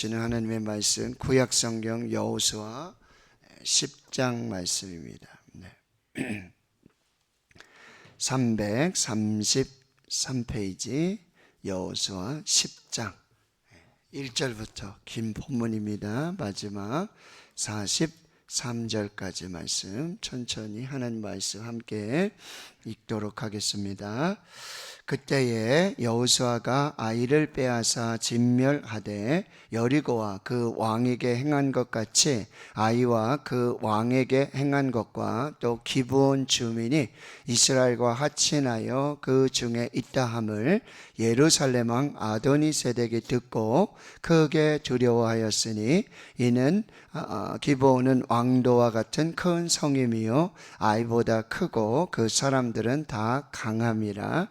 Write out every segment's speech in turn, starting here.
주는 하나님의 말씀 구약성경 여호수아 10장 말씀입니다. 333페이지 여호수아 10장 1절부터 긴 본문입니다. 마지막 43절까지 말씀 천천히 하나님 말씀 함께 읽도록 하겠습니다. 그때에 여호수아가 아이를 빼앗아 진멸하되 여리고와 그 왕에게 행한 것 같이 아이와 그 왕에게 행한 것과 또 기브온 주민이 이스라엘과 합친하여 그 중에 있다 함을 예루살렘 왕 아도니세덱이 듣고 크게 두려워하였으니 이는 기브온은 왕도와 같은 큰 성임이요 아이보다 크고 그 사람들은 다 강함이라.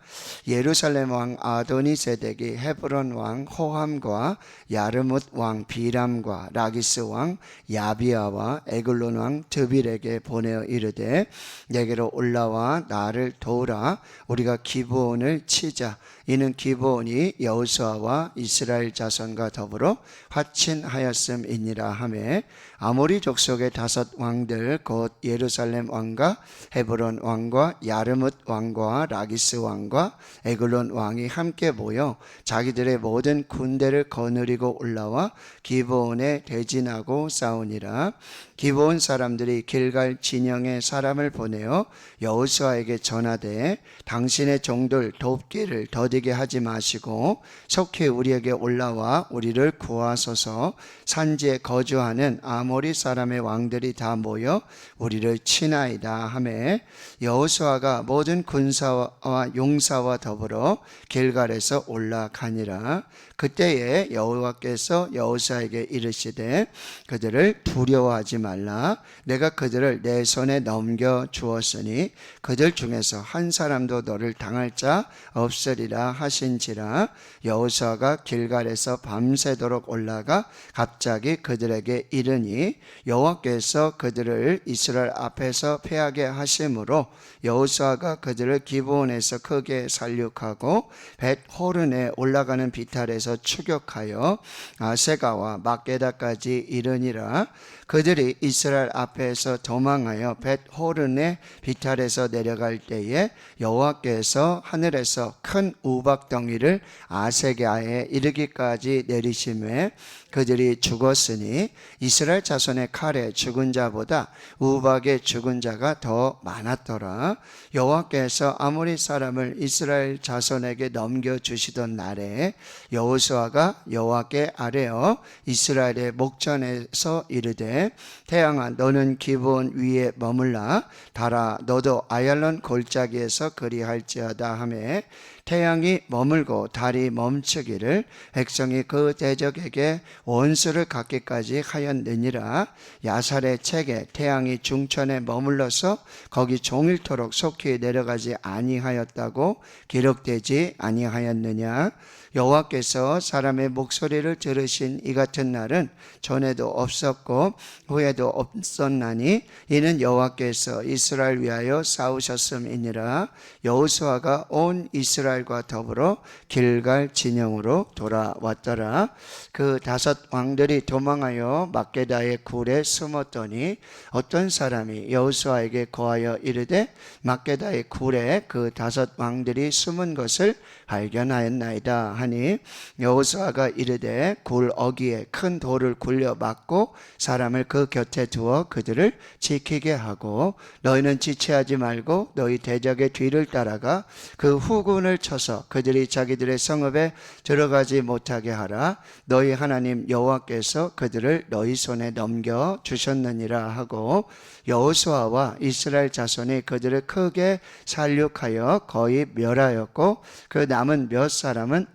예루살렘 왕 아도니세덱이 헤브론 왕 호함과 야르뭇 왕 비람과 라기스 왕 야비아와 에글론 왕 드빌에게 보내어 이르되 내게로 올라와 나를 도우라. 우리가 기브온을 치자. 이는 기브온이 여호수아와 이스라엘 자손과 더불어 화친하였음이니라 하매 아모리 족속의 5 왕들 곧 예루살렘 왕과 헤브론 왕과 야르뭇 왕과 라기스 왕과 에글론 왕이 함께 모여 자기들의 모든 군대를 거느리고 올라와 기브온에 대진하고 싸우니라. 기브온 사람들이 길갈 진영에 사람을 보내어 여호수아에게 전하되 당신의 종들 돕기를 더디게 하지 마시고 속히 우리에게 올라와 우리를 구하소서. 산지에 거주하는 아모리 사람의 왕들이 다 모여 우리를 치나이다 하매 여호수아가 모든 군사와 용사와 더불어 길갈에서 올라가니라. 그때에 여호와께서 여호수아에게 이르시되 그들을 두려워하지 말라. 내가 그들을 내 손에 넘겨 주었으니 그들 중에서 한 사람도 너를 당할 자 없으리라 하신지라. 여호수아가 길갈에서 밤새도록 올라가 갑자기 그들에게 이르니 여호와께서 그들을 이스라엘 앞에서 패하게 하심으로 여호수아가 그들을 기브온에서 크게 살육하고 벳호른에 올라가는 비탈에서 추격하여 아세가와 막게다까지 이르니라. 그들이 이스라엘 앞에서 도망하여 벳호른의 비탈에서 내려갈 때에 여호와께서 하늘에서 큰 우박덩이를 아세가에 이르기까지 내리심에 그들이 죽었으니 이스라엘 자손의 칼에 죽은 자보다 우박에 죽은 자가 더 많았더라. 여호와께서 아모리 사람을 이스라엘 자손에게 넘겨주시던 날에 여호수아가 여호와께 아뢰어 이스라엘의 목전에서 이르되 태양아 너는 기브온 위에 머물라. 달아 너도 아얄론 골짜기에서 그리할지어다 하매 태양이 머물고 달이 멈추기를 백성이 그 대적에게 원수를 갚기까지 하였느니라. 야살의 책에 태양이 중천에 머물러서 거기 종일토록 속히 내려가지 아니하였다고 기록되지 아니하였느냐. 여호와께서 사람의 목소리를 들으신 이 같은 날은 전에도 없었고 후에도 없었나니 이는 여호와께서 이스라엘 위하여 싸우셨음이니라. 여호수아가 온 이스라엘과 더불어 길갈 진영으로 돌아왔더라. 그 5 왕들이 도망하여 막게다의 굴에 숨었더니 어떤 사람이 여호수아에게 고하여 이르되 막게다의 굴에 그 5 왕들이 숨은 것을 발견하였나이다 하니 여호수아가 이르되 굴 어귀에 큰 돌을 굴려 막고 사람을 그 곁에 두어 그들을 지키게 하고 너희는 지체하지 말고 너희 대적의 뒤를 따라가 그 후군을 쳐서 그들이 자기들의 성읍에 들어가지 못하게 하라. 너희 하나님 여호와께서 그들을 너희 손에 넘겨 주셨느니라 하고 여호수아와 이스라엘 자손이 그들을 크게 살육하여 거의 멸하였고 그 남은 몇 사람은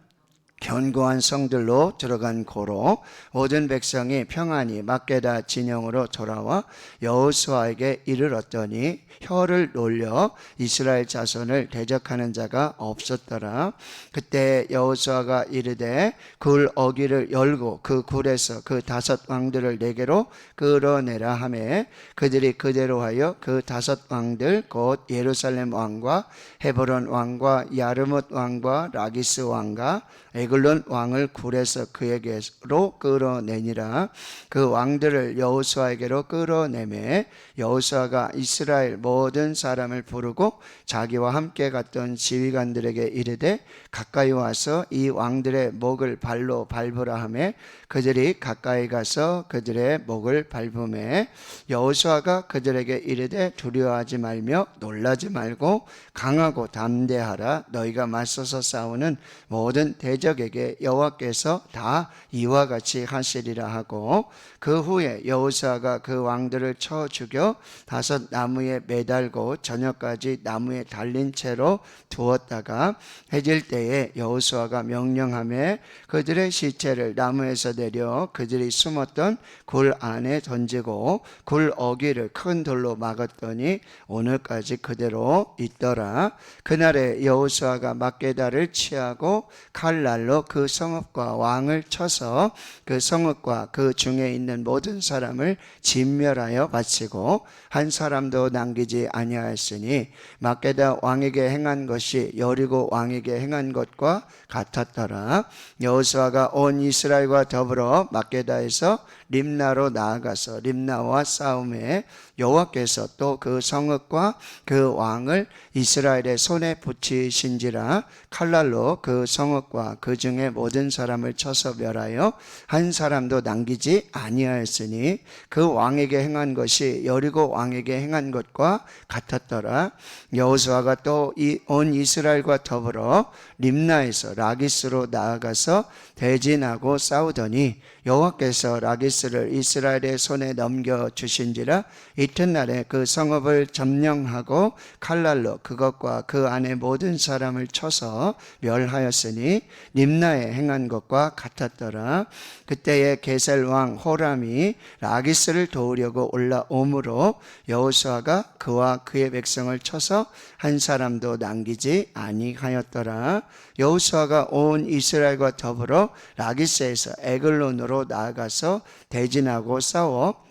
견고한 성들로 들어간 고로 모든 백성이 평안히 막게다 진영으로 돌아와 여호수아에게 이르렀더니 혀를 놀려 이스라엘 자손을 대적하는 자가 없었더라. 그때 여호수아가 이르되 굴 어귀를 열고 그 굴에서 그 5 왕들을 내게로 끌어내라 하매 그들이 그대로 하여 그 5 왕들 곧 예루살렘 왕과 헤브론 왕과 야르뭇 왕과 라기스 왕과 에글 에글론 왕을 굴에서 그에게로 끌어내니라. 그 왕들을 여호수아에게로 끌어내매 여호수아가 이스라엘 모든 사람을 부르고 자기와 함께 갔던 지휘관들에게 이르되 가까이 와서 이 왕들의 목을 발로 밟으라 하매 그들이 가까이 가서 그들의 목을 밟으매 여호수아가 그들에게 이르되 두려워하지 말며 놀라지 말고 강하고 담대하라. 너희가 맞서서 싸우는 모든 대적에게 여호와께서 다 이와 같이 하시리라 하고 그 후에 여호수아가 그 왕들을 쳐 죽여 다섯 나무에 매달고 저녁까지 나무에 달린 채로 두었다가 해질 때에 여호수아가 명령하며 그들의 시체를 나무에서 내려 그들이 숨었던 굴 안에 던지고 굴 어귀를 큰 돌로 막았더니 오늘까지 그대로 있더라. 그날에 여호수아가 막게다를 취하고 칼날로 그 성읍과 왕을 쳐서 그 성읍과 그 중에 있는 모든 사람을 진멸하여 바치고 한 사람도 남기지 아니하였으니 막게다 왕에게 행한 것이 여리고 왕에게 행한 것과 같았더라. 여호수아가 온 이스라엘과 더불어 막게다에서 림나로 나아가서 림나와 싸움에 여호와께서 또 그 성읍과 그 왕을 이스라엘의 손에 붙이신지라. 칼날로 그 성읍과 그 중에 모든 사람을 쳐서 멸하여 한 사람도 남기지 아니하였으니 그 왕에게 행한 것이 여리고 왕에게 행한 것과 같았더라. 여호수아가 또 온 이스라엘과 더불어 림나에서 라기스로 나아가서 대진하고 싸우더니 여호와께서 라기스를 이스라엘의 손에 넘겨주신지라. 이튿날에 그 성읍을 점령하고 칼날로 그것과 그 안에 모든 사람을 쳐서 멸하였으니 림나에 행한 것과 같았더라. 그때에 게셀 왕 호람이 라기스를 도우려고 올라오므로 여호수아가 그와 그의 백성을 쳐서 한 사람도 남기지 아니하였더라. 여호수아가 온 이스라엘과 더불어 라기스에서 에글론으로 나아가서 대진하고 싸워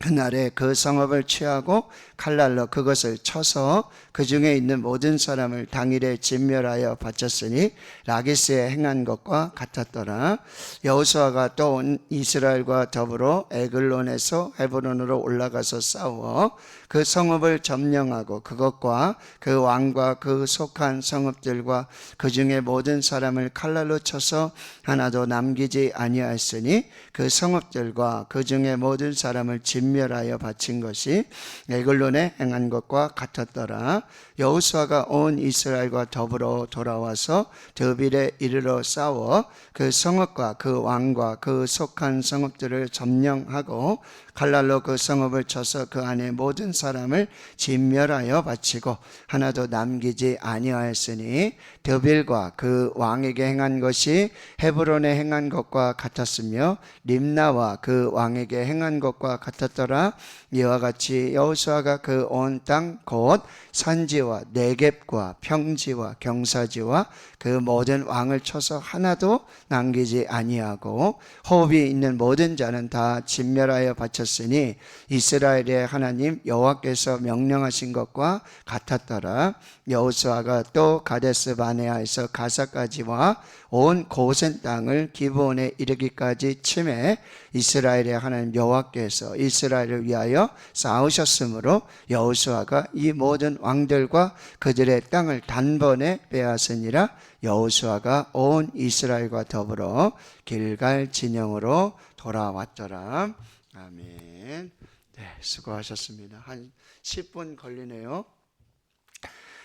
그날에 그 성읍을 취하고 칼날로 그것을 쳐서 그 중에 있는 모든 사람을 당일에 진멸하여 바쳤으니 라기스에 행한 것과 같았더라. 여호수아가 또 온 이스라엘과 더불어 에글론에서 헤브론으로 올라가서 싸워 그 성읍을 점령하고 그것과 그 왕과 그 속한 성읍들과 그 중에 모든 사람을 칼날로 쳐서 하나도 남기지 아니하였으니 그 성읍들과 그 중에 모든 사람을 진멸하여 바친 것이 에글론에 행한 것과 같았더라. 여호수아가 온 이스라엘과 더불어 돌아와서 드빌에 이르러 싸워 그 성읍과 그 왕과 그 속한 성읍들을 점령하고 칼날로 그 성읍을 쳐서 그 안에 모든 사람을 진멸하여 바치고 하나도 남기지 아니하였으니 드빌과 그 왕에게 행한 것이 헤브론에 행한 것과 같았으며 림나와 그 왕에게 행한 것과 같았더라. 이와 같이 여호수아가 그 온 땅 곧 산지와 네겝과 평지와 경사지와 그 모든 왕을 쳐서 하나도 남기지 아니하고 호흡이 있는 모든 자는 다 진멸하여 바쳤으니 이스라엘의 하나님 여호와께서 명령하신 것과 같았더라. 여호수아가 또 가데스 바네아에서 가사까지와 온 고센 땅을 기브온에 이르기까지 치매 이스라엘의 하나님 여호와께서 이스라엘을 위하여 싸우셨으므로 여호수아가 이 모든 왕들과 그들의 땅을 단번에 빼앗으니라. 여호수아가 온 이스라엘과 더불어 길갈 진영으로 돌아왔더라. 아멘. 네, 수고하셨습니다. 한 10분 걸리네요.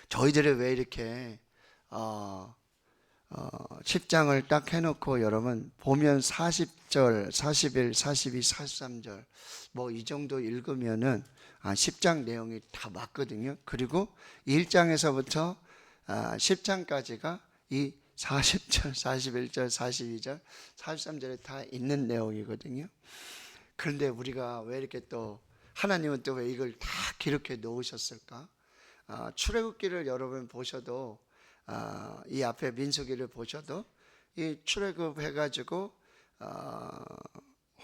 저희들이 왜 이렇게 10장을 딱 해놓고 여러분 보면 40절, 41, 42, 43절 뭐 이 정도 읽으면은 10장 내용이 다 맞거든요. 그리고 1장에서부터 10장까지가 이 40절, 41절, 42절, 43절에 다 있는 내용이거든요. 그런데 우리가 왜 이렇게 또 하나님은 또 왜 이걸 다 기록해 놓으셨을까? 출애굽기를 여러분 보셔도 이 앞에 민수기를 보셔도 이 출애굽 해가지고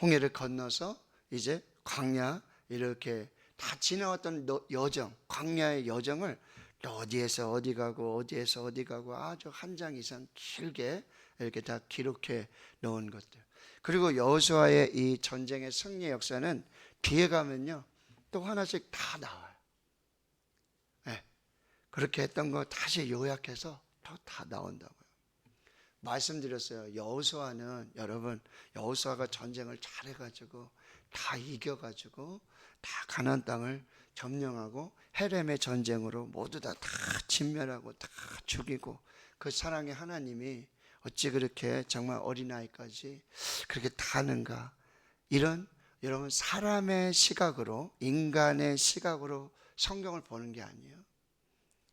홍해를 건너서 이제 광야 이렇게 다 지나왔던 여정, 광야의 여정을 또 어디에서 어디 가고 어디에서 어디 가고 아주 한 장 이상 길게 이렇게 다 기록해 놓은 것들. 그리고 여호수아의 이 전쟁의 승리 역사는 뒤에 가면요 또 하나씩 다 나와요. 네. 그렇게 했던 거 다시 요약해서 또 다 나온다고요. 말씀드렸어요. 여호수아는 여러분, 여호수아가 전쟁을 잘해가지고 다 이겨가지고 다 가나안 땅을 점령하고 헤렘의 전쟁으로 모두 다 진멸하고 다 죽이고, 그 사랑의 하나님이 어찌 그렇게 정말 어린아이까지 그렇게 다 하는가. 이런 여러분 사람의 시각으로, 인간의 시각으로 성경을 보는 게 아니에요.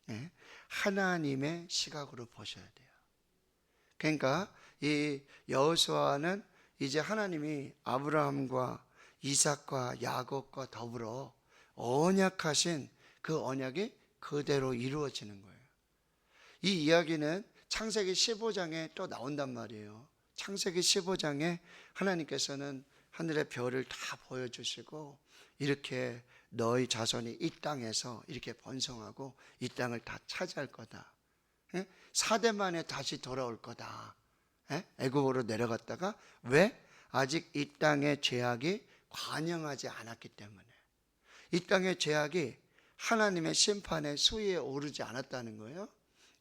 네? 하나님의 시각으로 보셔야 돼요. 그러니까 이 여호수아는 이제 하나님이 아브라함과 이삭과 야곱과 더불어 언약하신 그 언약이 그대로 이루어지는 거예요. 이 이야기는 창세기 15장에 또 나온단 말이에요. 창세기 15장에 하나님께서는 하늘의 별을 다 보여주시고 이렇게 너희 자손이 이 땅에서 이렇게 번성하고 이 땅을 다 차지할 거다. 4대 만에 다시 돌아올 거다. 애굽으로 내려갔다가 왜? 아직 이 땅의 죄악이 관영하지 않았기 때문에, 이 땅의 죄악이 하나님의 심판의 수위에 오르지 않았다는 거예요.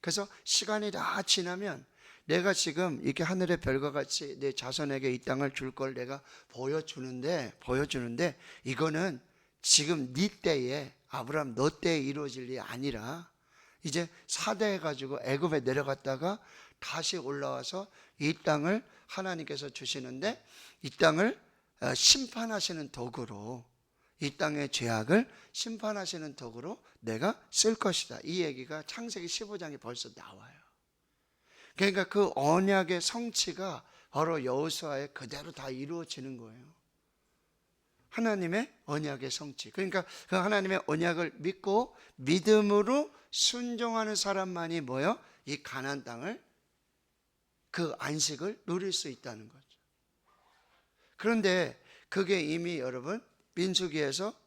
그래서 시간이 다 지나면 내가 지금 이렇게 하늘의 별과 같이 내 자손에게 이 땅을 줄 걸 내가 보여주는데 이거는 지금 네 때에, 아브라함 너 때에 이루어질 일이 아니라 이제 4대 해가지고 애굽에 내려갔다가 다시 올라와서 이 땅을 하나님께서 주시는데, 이 땅을 심판하시는 도구로, 이 땅의 죄악을 심판하시는 도구로 내가 쓸 것이다. 이 얘기가 창세기 15장에 벌써 나와요. 그러니까 그 언약의 성취가 바로 여호수아에 그대로 다 이루어지는 거예요. 하나님의 언약의 성취. 그러니까 그 하나님의 언약을 믿고 믿음으로 순종하는 사람만이 뭐요? 이 가나안 땅을, 그 안식을 누릴 수 있다는 거죠. 그런데 그게 이미 여러분 민수기에서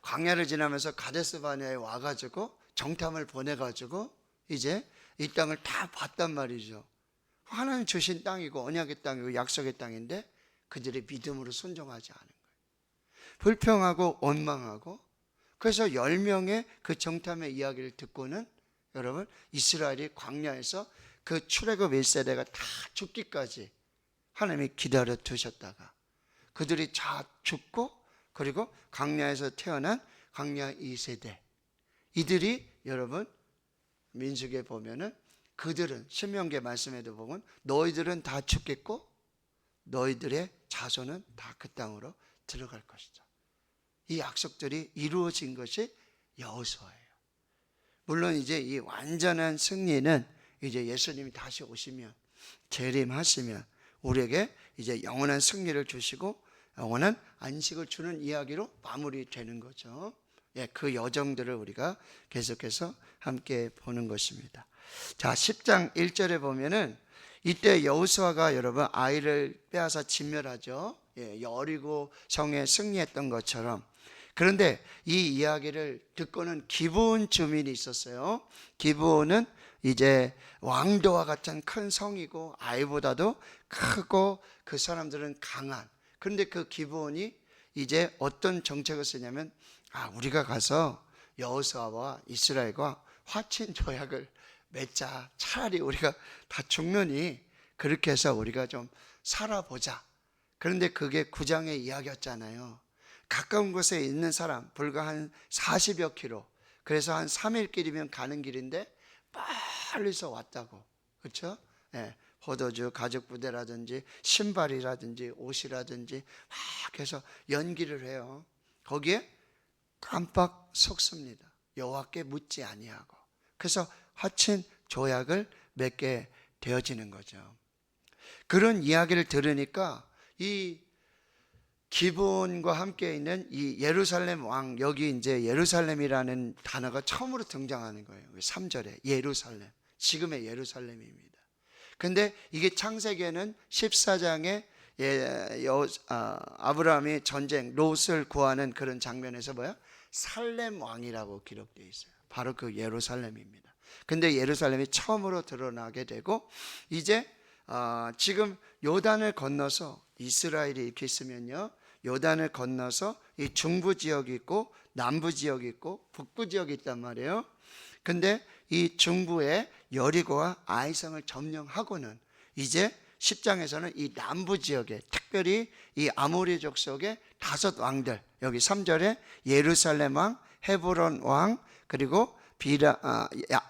광야를 지나면서 가데스 바네아에 와가지고 정탐을 보내가지고 이제 이 땅을 다 봤단 말이죠. 하나님 주신 땅이고 언약의 땅이고 약속의 땅인데 그들이 믿음으로 순종하지 않은 거예요. 불평하고 원망하고, 그래서 10명의 그 정탐의 이야기를 듣고는 여러분 이스라엘이 광야에서 그 출애굽 1세대가 다 죽기까지 하나님이 기다려 두셨다가 그들이 다 죽고, 그리고 광야에서 태어난 광야 2세대, 이들이 여러분 민수기에 보면은 그들은, 신명기의 말씀에도 보면 너희들은 다 죽겠고 너희들의 자손은 다 그 땅으로 들어갈 것이다. 이 약속들이 이루어진 것이 여호수아예요. 물론 이제 이 완전한 승리는 이제 예수님이 다시 오시면, 재림하시면 우리에게 이제 영원한 승리를 주시고 영원한 안식을 주는 이야기로 마무리되는 거죠. 그 여정들을 우리가 계속해서 함께 보는 것입니다. 자, 10장 1절에 보면은 이때 여호수아가 여러분 아이를 빼앗아 진멸하죠. 여리고 성에 승리했던 것처럼. 그런데 이 이야기를 듣고는 기브온 주민이 있었어요. 기브온은 이제 왕도와 같은 큰 성이고 아이보다도 크고 그 사람들은 강한. 그런데 그 기브온이 이제 어떤 정책을 쓰냐면, 우리가 가서 여호수아와 이스라엘과 화친 조약을 맺자. 차라리 우리가 다 죽느니 그렇게 해서 우리가 좀 살아보자. 그런데 그게 9장의 이야기였잖아요. 가까운 곳에 있는 사람 불과 한 40여 킬로, 그래서 한 3일 길이면 가는 길인데 멀리서 왔다고. 그렇죠? 포도주, 가죽 부대라든지 신발이라든지 옷이라든지 막 해서 연기를 해요. 거기에 깜빡 속습니다. 여호와께 묻지 아니하고. 그래서 화친 조약을 맺게 되어지는 거죠. 그런 이야기를 들으니까 이 기브온과 함께 있는 이 예루살렘 왕, 여기 이제 예루살렘이라는 단어가 처음으로 등장하는 거예요. 3절에 예루살렘, 지금의 예루살렘입니다. 근데 이게 창세기에는 14장에 아브라함이 전쟁, 롯을 구하는 그런 장면에서 뭐야? 살렘 왕이라고 기록되어 있어요. 바로 그 예루살렘입니다. 근데 예루살렘이 처음으로 드러나게 되고 이제 지금 요단을 건너서 이스라엘이 이렇게 있으면요, 요단을 건너서 이 중부 지역이 있고 남부 지역이 있고 북부 지역이 있단 말이에요. 근데 이 중부에 여리고와 아이성을 점령하고는 이제 10장에서는 이 남부 지역에 특별히 이 아모리족 속의 5 왕들, 여기 3절에 예루살렘 왕, 헤브론 왕, 그리고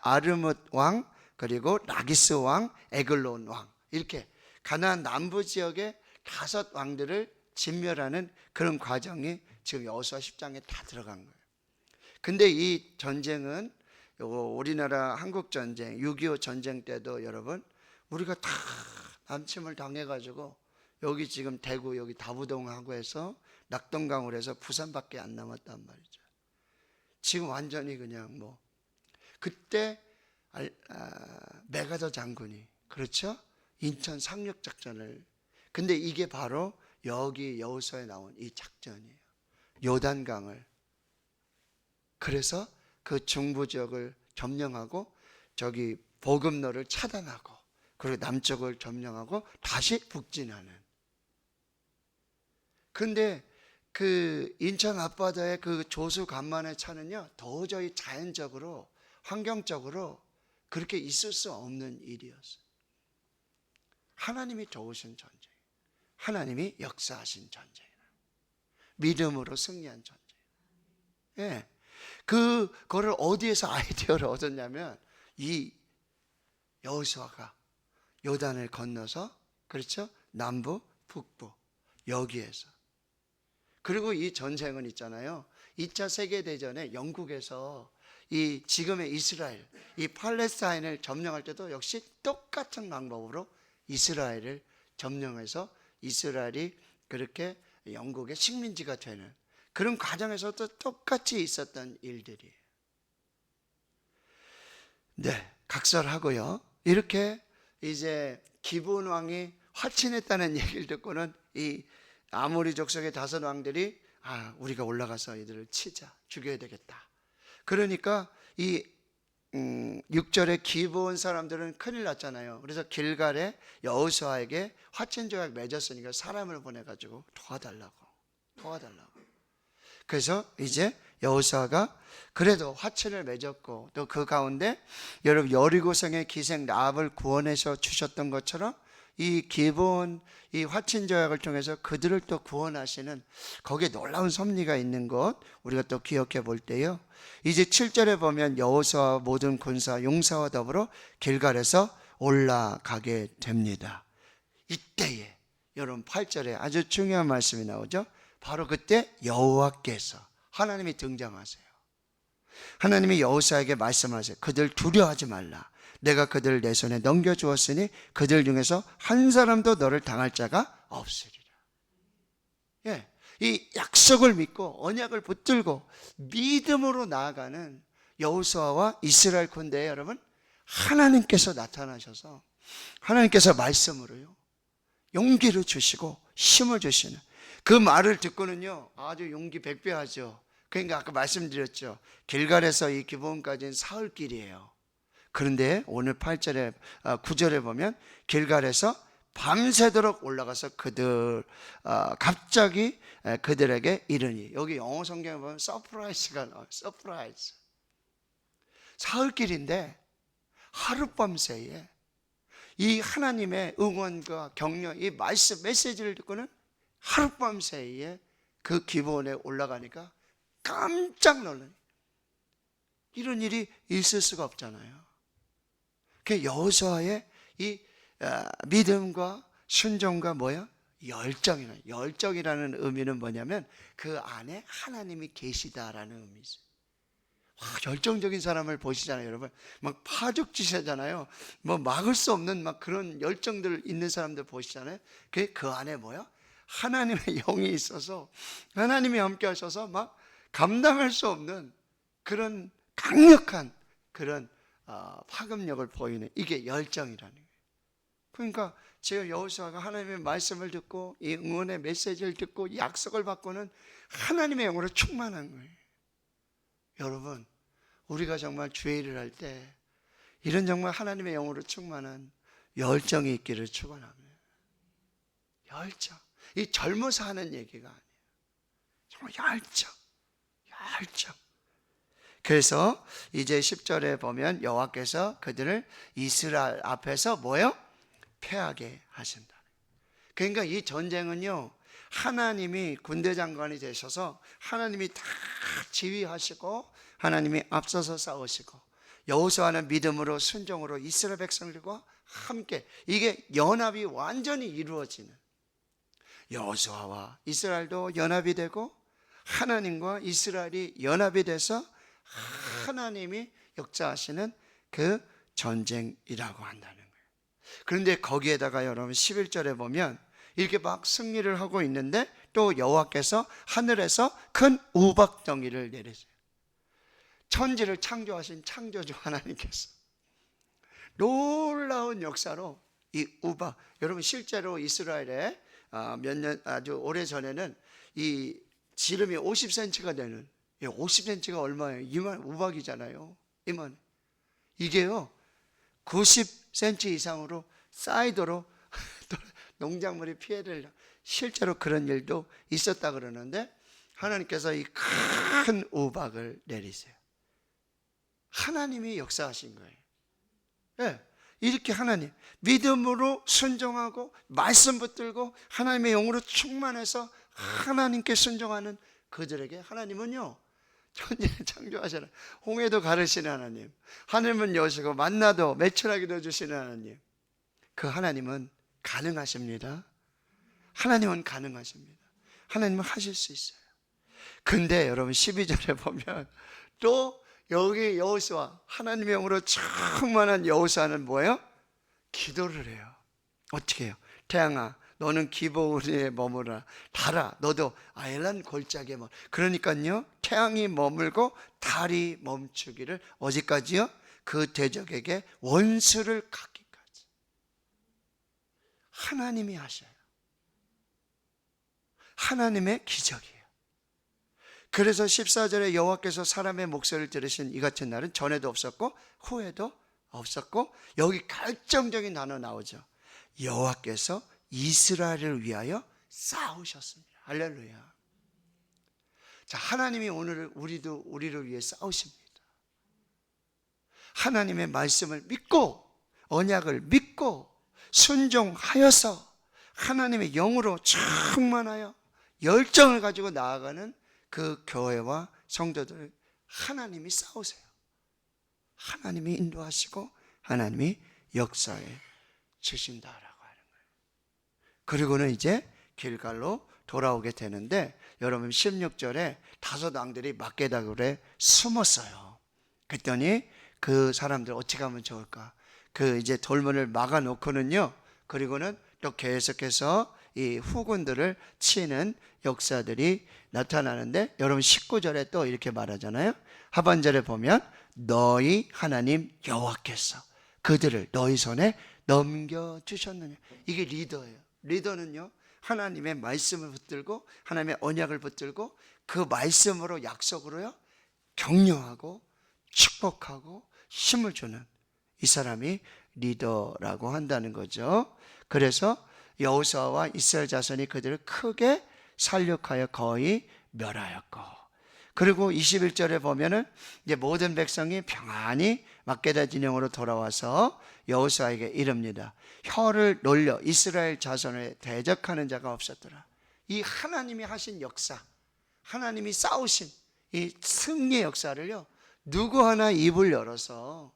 아르뭇 왕, 그리고 라기스 왕, 에글론 왕, 이렇게 가나안 남부 지역의 5 왕들을 진멸하는 그런 과정이 지금 여호수아 10장에 다 들어간 거예요. 근데 이 전쟁은 우리나라 한국전쟁, 6.25 전쟁 때도 여러분 우리가 다 남침을 당해가지고 여기 지금 대구 여기 다부동하고 해서 낙동강으로 해서 부산밖에 안 남았단 말이죠. 지금 완전히 그냥 뭐 그때 메가더 장군이, 그렇죠? 인천 상륙작전을, 근데 이게 바로 여기 여호수아에 나온 이 작전이에요. 요단강을, 그래서 그 중부 지역을 점령하고 저기 보급로를 차단하고 그리고 남쪽을 점령하고 다시 북진하는. 근데 그 인천 앞바다의 그 조수 간만의 차는요, 도저히 자연적으로 환경적으로 그렇게 있을 수 없는 일이었어요. 하나님이 도우신 전쟁, 하나님이 역사하신 전쟁, 믿음으로 승리한 전쟁. 예, 그거를 어디에서 아이디어를 얻었냐면 이 여호수아가 요단을 건너서, 그렇죠? 남부, 북부 여기에서. 그리고 이 전쟁은 있잖아요, 2차 세계대전에 영국에서 이 지금의 이스라엘, 이 팔레스타인을 점령할 때도 역시 똑같은 방법으로 이스라엘을 점령해서 이스라엘이 그렇게 영국의 식민지가 되는 그런 과정에서도 똑같이 있었던 일들이에요. 네, 각설하고요. 이렇게 이제 기브온 왕이 화친했다는 얘기를 듣고는 이 아모리 족속의 5 왕들이 우리가 올라가서 이들을 치자, 죽여야 되겠다. 그러니까 이 6절에 기브온 사람들은 큰일 났잖아요. 그래서 길갈에 여호수아에게 화친 조약 맺었으니까 사람을 보내가지고 도와달라고. 그래서 이제 여호수아가 그래도 화친을 맺었고, 또 그 가운데 여러분 여리고성의 기생 라합을 구원해서 주셨던 것처럼 이 기브온 이 화친 조약을 통해서 그들을 또 구원하시는 거기에 놀라운 섭리가 있는 것 우리가 또 기억해 볼 때요, 이제 7절에 보면 여호수아와 모든 군사 용사와 더불어 길갈에서 올라가게 됩니다. 이때에 여러분 8절에 아주 중요한 말씀이 나오죠. 바로 그때 여호와께서, 하나님이 등장하세요. 하나님이 여호수아에게 말씀하세요. 그들 두려워하지 말라. 내가 그들을 내 손에 넘겨주었으니 그들 중에서 한 사람도 너를 당할 자가 없으리라. 예, 이 약속을 믿고 언약을 붙들고 믿음으로 나아가는 여호수아와 이스라엘 군대에 여러분 하나님께서 나타나셔서 하나님께서 말씀으로요 용기를 주시고 힘을 주시는 그 말을 듣고는요 아주 용기 백배하죠. 그러니까 아까 말씀드렸죠, 길갈에서 이 기브온까지는 사흘길이에요. 그런데 오늘 8절에 9절에 보면 길갈에서 밤새도록 올라가서 그들 갑자기 그들에게 이르니, 여기 영어 성경에 보면 서프라이즈가 나와요. 서프라이즈. 사흘길인데 하룻밤 새에 이 하나님의 응원과 격려, 이 말씀 메시지를 듣고는 하룻밤 새에 그 기브온에 올라가니까 깜짝 놀라요. 이런 일이 있을 수가 없잖아요. 그 여호수아의 이 믿음과 순종과 열정이라는 의미는 뭐냐면 그 안에 하나님이 계시다라는 의미죠. 열정적인 사람을 보시잖아요, 여러분. 막 파죽지세잖아요. 뭐 막을 수 없는 막 그런 열정들 있는 사람들 보시잖아요. 그 안에 하나님의 영이 있어서 하나님이 함께 하셔서 막 감당할 수 없는 그런 강력한 그런 파급력을 보이는, 이게 열정이라는 거예요. 그러니까 제가 여호수아가 하나님의 말씀을 듣고 이 응원의 메시지를 듣고 약속을 받고는 하나님의 영으로 충만한 거예요. 여러분, 우리가 정말 주의 일을 할 때 이런 정말 하나님의 영으로 충만한 열정이 있기를 축원합니다. 열정. 이 젊어서 하는 얘기가 아니에요. 정말 열정. 그래서 이제 10절에 보면 여호와께서 그들을 이스라엘 앞에서 뭐요? 패하게 하신다. 그러니까 이 전쟁은요, 하나님이 군대 장관이 되셔서 하나님이 다 지휘하시고 하나님이 앞서서 싸우시고 여호수아는 믿음으로 순종으로 이스라엘 백성들과 함께 이게 연합이 완전히 이루어지는, 여호수아와 이스라엘도 연합이 되고 하나님과 이스라엘이 연합이 돼서 하나님이 역사하시는 그 전쟁이라고 한다는 거예요. 그런데 거기에다가 여러분 11절에 보면 이렇게 막 승리를 하고 있는데 또 여호와께서 하늘에서 큰 우박덩이를 내리세요. 천지를 창조하신 창조주 하나님께서 놀라운 역사로 이 우박, 여러분 실제로 이스라엘에 몇 년 아주 오래전에는 이 지름이 50cm가 되는, 50cm가 얼마예요? 이만 우박이잖아요. 이만. 이게요 90cm 이상으로 사이드로 농작물이 피해를, 실제로 그런 일도 있었다 그러는데 하나님께서 이 큰 우박을 내리세요. 하나님이 역사하신 거예요. 네, 이렇게 하나님 믿음으로 순종하고 말씀 붙들고 하나님의 영으로 충만해서 하나님께 순종하는 그들에게 하나님은요 천지를 창조하시는, 홍해도 가르시는 하나님, 하늘문 여시고 만나도 매출하기도 주시는 하나님, 그 하나님은 가능하십니다. 하나님은 가능하십니다. 하나님은 하실 수 있어요. 근데 여러분 12절에 보면 또 여기 여호수아, 하나님의 영으로 충만한 여호수아는 뭐예요? 기도를 해요. 어떻게 해요? 태양아 너는 기브온에 머무라. 달아 너도 아엘란 골짜기에 머무라. 그러니까요 태양이 머물고 달이 멈추기를 어디까지요? 그 대적에게 원수를 갖기까지 하나님이 하셔요. 하나님의 기적이에요. 그래서 14절에 여호와께서 사람의 목소리를 들으신 이 같은 날은 전에도 없었고 후에도 없었고, 여기 결정적인 단어 나오죠. 여호와께서 이스라엘을 위하여 싸우셨습니다. 할렐루야. 자, 하나님이 오늘 우리를 위해 싸우십니다. 하나님의 말씀을 믿고 언약을 믿고 순종하여서 하나님의 영으로 충만하여 열정을 가지고 나아가는 그 교회와 성도들을 하나님이 싸우세요. 하나님이 인도하시고 하나님이 역사에 주신다라고 하는 거예요. 그리고는 이제 길갈로 돌아오게 되는데 여러분 16절에 다섯 왕들이 막게다굴에 숨었어요. 그랬더니 그 사람들 어떻게 하면 좋을까? 그 이제 돌문을 막아 놓고는요, 그리고는 또 계속해서 이 후군들을 치는 역사들이 나타나는데 여러분 19절에 또 이렇게 말하잖아요. 하반절에 보면 너희 하나님 여호와께서 그들을 너희 손에 넘겨주셨느냐. 이게 리더예요. 리더는요 하나님의 말씀을 붙들고 하나님의 언약을 붙들고 그 말씀으로 약속으로요 격려하고 축복하고 힘을 주는 이 사람이 리더라고 한다는 거죠. 그래서 여호수아와 이스라엘 자손이 그들을 크게 살육하여 거의 멸하였고, 그리고 21절에 보면은 이제 모든 백성이 평안히 막게다 진영으로 돌아와서 여호수아에게 이릅니다. 혀를 놀려 이스라엘 자손을 대적하는 자가 없었더라. 이 하나님이 하신 역사, 하나님이 싸우신 이 승리의 역사를요 누구 하나 입을 열어서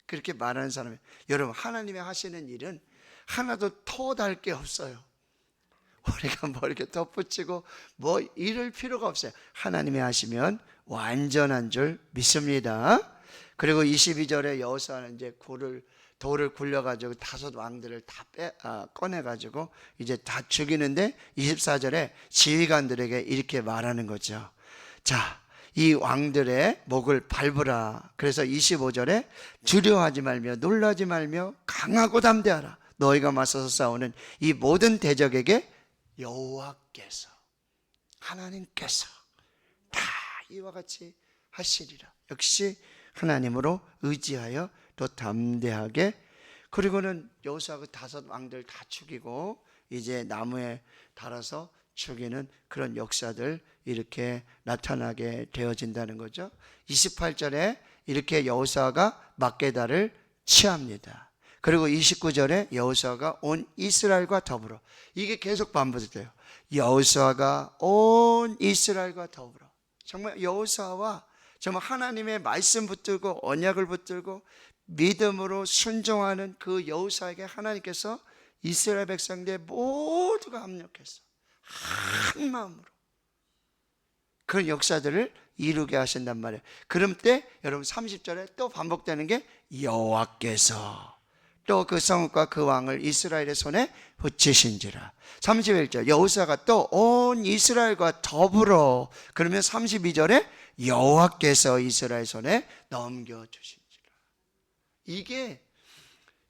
그렇게 말하는 사람이, 여러분 하나님이 하시는 일은 하나도 토달 게 없어요. 우리가 뭐 이렇게 덧붙이고 뭐 이럴 필요가 없어요. 하나님이 하시면 완전한 줄 믿습니다. 그리고 22절에 여호수아는 이제 돌을 굴려가지고 다섯 왕들을 다 꺼내가지고 이제 다 죽이는데 24절에 지휘관들에게 이렇게 말하는 거죠. 자, 이 왕들의 목을 밟으라. 그래서 25절에 두려워하지 말며 놀라지 말며 강하고 담대하라. 너희가 맞서서 싸우는 이 모든 대적에게 여호와께서, 하나님께서 다 이와 같이 하시리라. 역시 하나님으로 의지하여 또 담대하게, 그리고는 여호수아가 5 왕들 다 죽이고 이제 나무에 달아서 죽이는 그런 역사들 이렇게 나타나게 되어진다는 거죠. 28절에 이렇게 여호수아가 막게다를 취합니다. 그리고 29절에 여호수아가 온 이스라엘과 더불어, 이게 계속 반복돼요. 여호수아가 온 이스라엘과 더불어. 정말 여호수아와 정말 하나님의 말씀 붙들고 언약을 붙들고 믿음으로 순종하는 그 여호수아에게 하나님께서 이스라엘 백성들 모두가 합력해서 한 마음으로 그런 역사들을 이루게 하신단 말이에요. 그럼 때 여러분 30절에 또 반복되는 게 여호와께서 또 그 성읍과 그 왕을 이스라엘의 손에 붙이신지라. 31절 여호수아가 또 온 이스라엘과 더불어, 그러면 32절에 여호와께서 이스라엘 손에 넘겨주신지라. 이게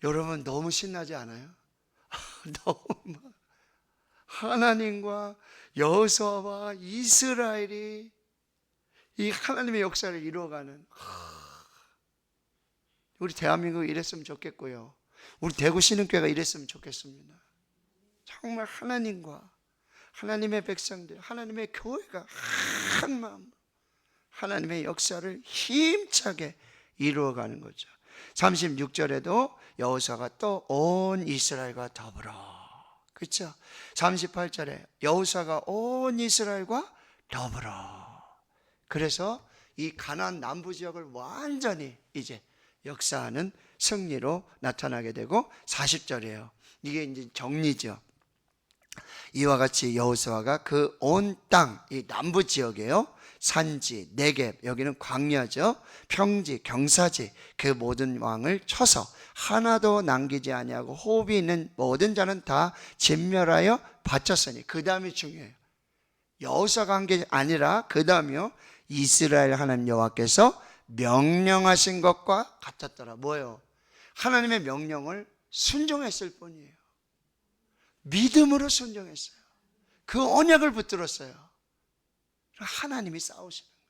여러분 너무 신나지 않아요? 너무 하나님과 여호수아와 이스라엘이 이 하나님의 역사를 이루어가는, 우리 대한민국이 이랬으면 좋겠고요, 우리 대구 신흥교회가 이랬으면 좋겠습니다. 정말 하나님과 하나님의 백성들, 하나님의 교회가 한 마음 하나님의 역사를 힘차게 이루어가는 거죠. 36절에도 여호수아가 또 온 이스라엘과 더불어, 그렇죠? 38절에 여호수아가 온 이스라엘과 더불어. 그래서 이 가나안 남부 지역을 완전히 이제 역사하는 승리로 나타나게 되고, 40절이에요. 이게 이제 정리죠. 이와 같이 여호수아가 그 온 땅, 이 남부 지역이에요. 산지, 네겝, 여기는 광야죠. 평지, 경사지, 그 모든 왕을 쳐서 하나도 남기지 아니하고 호흡이 있는 모든 자는 다 진멸하여 바쳤으니, 그 다음이 중요해요. 여호수아가 한 게 아니라 그 다음이요, 이스라엘 하나님 여호와께서 명령하신 것과 같았더라. 뭐예요? 하나님의 명령을 순종했을 뿐이에요. 믿음으로 순종했어요. 그 언약을 붙들었어요. 하나님이 싸우시는 거예요.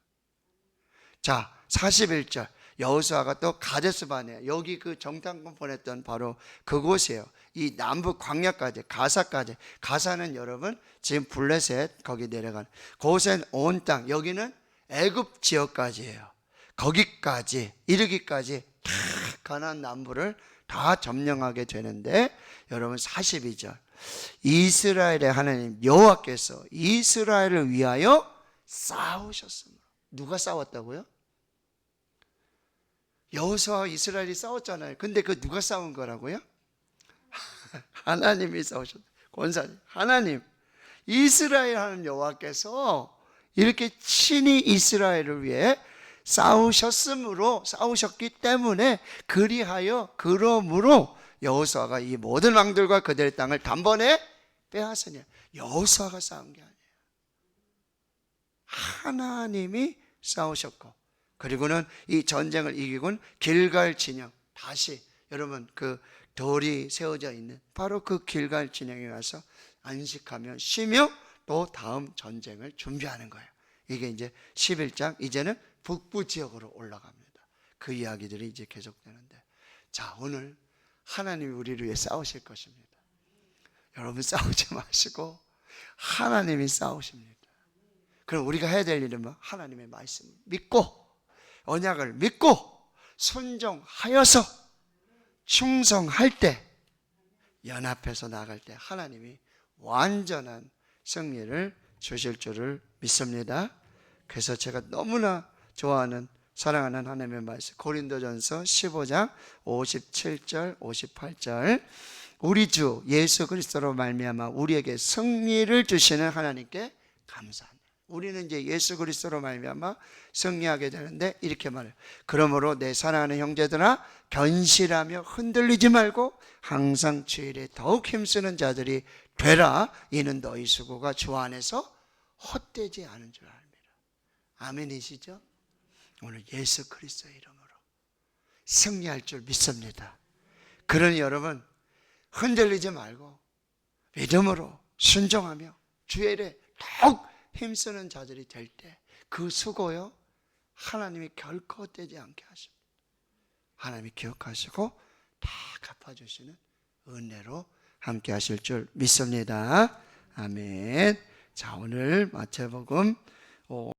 자, 41절 여호수아가 또 가데스바네, 여기 그 정탐꾼 보냈던 바로 그곳이에요. 이 남부 광야까지, 가사까지. 가사는 여러분 지금 블레셋 거기 내려가는 고센 온 땅, 여기는 애굽 지역까지예요. 거기까지 이르기까지 다 가나안 남부를 다 점령하게 되는데, 여러분 42절 이스라엘의 하나님 여호와께서 이스라엘을 위하여 싸우셨습니다. 누가 싸웠다고요? 여호수아와 이스라엘이 싸웠잖아요. 근데 그 누가 싸운 거라고요? 하나님이 싸우셨다. 권사님 하나님, 이스라엘 하는 여호와께서 이렇게 친히 이스라엘을 위해 싸우셨기 때문에, 그러므로 여호수아가 이 모든 왕들과 그들의 땅을 단번에 빼앗으냐. 여호수아가 싸운 게 아니에요. 하나님이 싸우셨고, 그리고는 이 전쟁을 이기고는 길갈 진영, 다시 여러분 그 돌이 세워져 있는 바로 그 길갈 진영에 가서 안식하며 쉬며 또 다음 전쟁을 준비하는 거예요. 이게 이제 11장, 이제는 북부 지역으로 올라갑니다. 그 이야기들이 이제 계속되는데, 자, 오늘 하나님이 우리를 위해 싸우실 것입니다. 여러분 싸우지 마시고 하나님이 싸우십니다. 그럼 우리가 해야 될 일은 뭐? 하나님의 말씀을 믿고 언약을 믿고 순종하여서 충성할 때, 연합해서 나갈 때 하나님이 완전한 승리를 주실 줄을 믿습니다. 그래서 제가 너무나 좋아하는 사랑하는 하나님의 말씀, 고린도전서 15장 57절 58절, 우리 주 예수 그리스도로 말미암아 우리에게 승리를 주시는 하나님께 감사합니다. 우리는 이제 예수 그리스도로 말미암아 승리하게 되는데, 이렇게 말해요. 그러므로 내 사랑하는 형제들아 견실하며 흔들리지 말고 항상 주일에 더욱 힘쓰는 자들이 되라. 이는 너희 수고가 주 안에서 헛되지 않은 줄 압니다. 아멘이시죠? 오늘 예수 그리스도의 이름으로 승리할 줄 믿습니다. 그러니 여러분 흔들리지 말고 믿음으로 순종하며 주일에 더욱 힘쓰는 자들이 될 때 그 수고요 하나님이 결코 떼지 않게 하십니다. 하나님이 기억하시고 다 갚아주시는 은혜로 함께 하실 줄 믿습니다. 아멘. 자, 오늘 마태복음